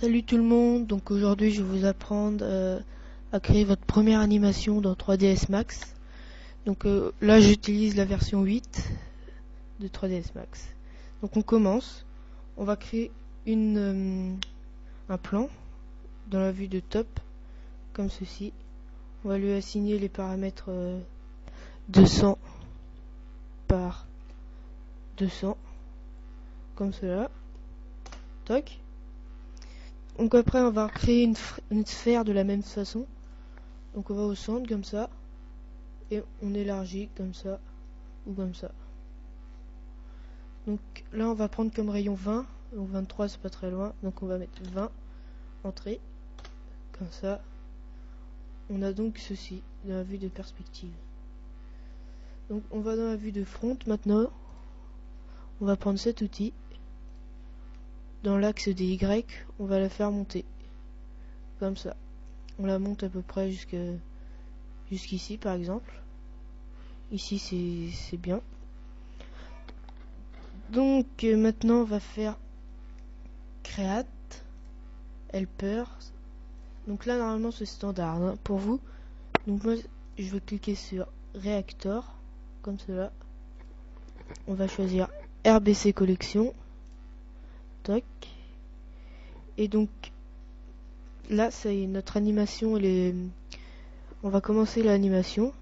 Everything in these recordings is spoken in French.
Salut tout le monde, donc aujourd'hui je vais vous apprendre à créer votre première animation dans 3ds Max. Donc là j'utilise la version 8 de 3ds Max. Donc on commence, on va créer un plan dans la vue de top, comme ceci. On va lui assigner les paramètres 200 par 200, comme cela. Toc. Donc après on va créer une sphère de la même façon. Donc on va au centre comme ça et on élargit comme ça ou comme ça. Donc là on va prendre comme rayon 20, donc 23 c'est pas très loin, donc on va mettre 20, entrée, comme ça. On a donc ceci dans la vue de perspective. Donc on va dans la vue de front maintenant. On va prendre cet outil. Dans l'axe des Y, on va la faire monter. Comme ça. On la monte à peu près jusqu'ici par exemple. Ici c'est bien. Donc maintenant on va faire Create, Helper. Donc là normalement c'est standard hein, pour vous. Donc moi je vais cliquer sur Reactor, comme cela. On va choisir RBC Collection. Toc. Et donc là ça y est, notre animation on va commencer l'animation.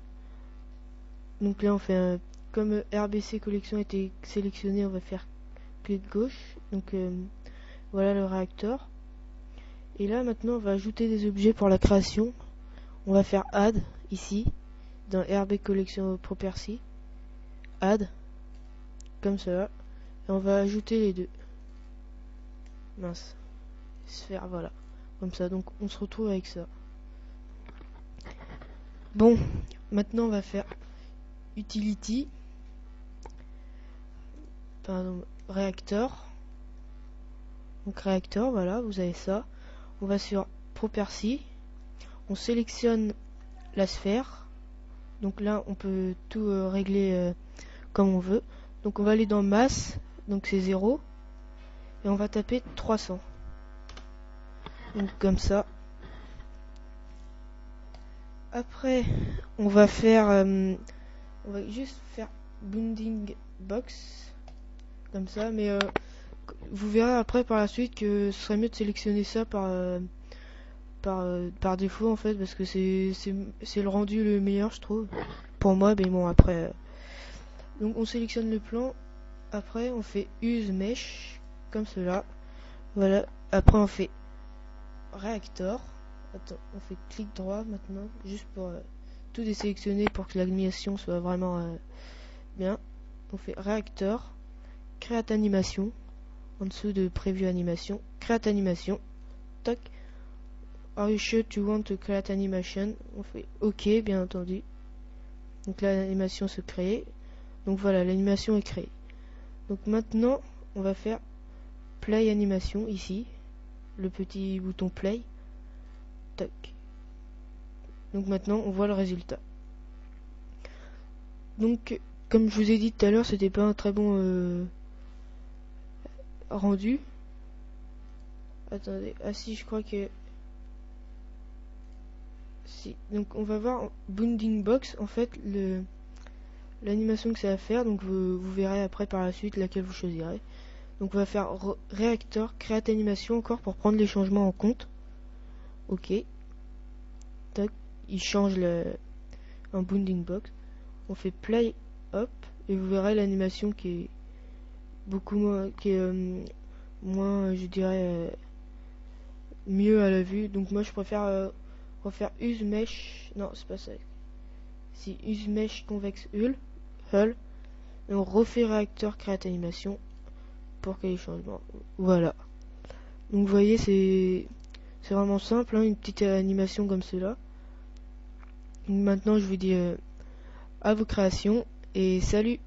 Donc là on fait comme RBC Collection a été sélectionné, on va faire clic gauche. Donc voilà le réacteur. Et là maintenant on va ajouter des objets pour la création. On va faire Add ici dans RB Collection Property. Add comme cela. Et on va ajouter les deux. Mince. Sphère, voilà. Comme ça, donc on se retrouve avec ça. Bon, maintenant on va faire Utility. Pardon, réacteur. Donc réacteur, voilà, vous avez ça. On va sur Property. On sélectionne la sphère. Donc là, on peut tout régler comme on veut. Donc on va aller dans Masse. Donc c'est 0. Et on va taper 300. Donc comme ça. Après, on va faire, on va juste faire bounding box comme ça, mais vous verrez après par la suite que ce serait mieux de sélectionner ça par défaut en fait, parce que c'est le rendu le meilleur je trouve pour moi. Mais bon après, donc on sélectionne le plan. Après on fait use mesh comme cela. Voilà. Après on fait Reactor. Attends, on fait clic droit maintenant, juste pour tout désélectionner pour que l'animation soit vraiment bien. On fait réacteur, Create animation, en dessous de Preview animation, Create animation, toc. Are you sure to want to create animation? On fait OK, bien entendu. Donc là, l'animation se crée. Donc voilà, l'animation est créée. Donc maintenant, on va faire Play animation ici, le petit bouton Play. Toc. Donc maintenant on voit le résultat. Donc comme je vous ai dit tout à l'heure, c'était pas un très bon rendu. Attendez, ah si, je crois que si. Donc on va voir bounding box, en fait l'animation que ça va faire. Donc vous verrez après par la suite laquelle vous choisirez. Donc on va faire réacteur, create animation encore pour prendre les changements en compte. OK. Toc. Il change un bounding box. On fait play up et vous verrez l'animation qui est beaucoup moins, moins, je dirais, mieux à la vue. Donc moi je préfère refaire use mesh. Non, c'est pas ça. Si use mesh convex hull, et on refait réacteur create animation pour qu'il y ait les changements. Voilà. Donc vous voyez, c'est vraiment simple, hein, une petite animation comme cela. Maintenant je vous dis à vos créations et salut!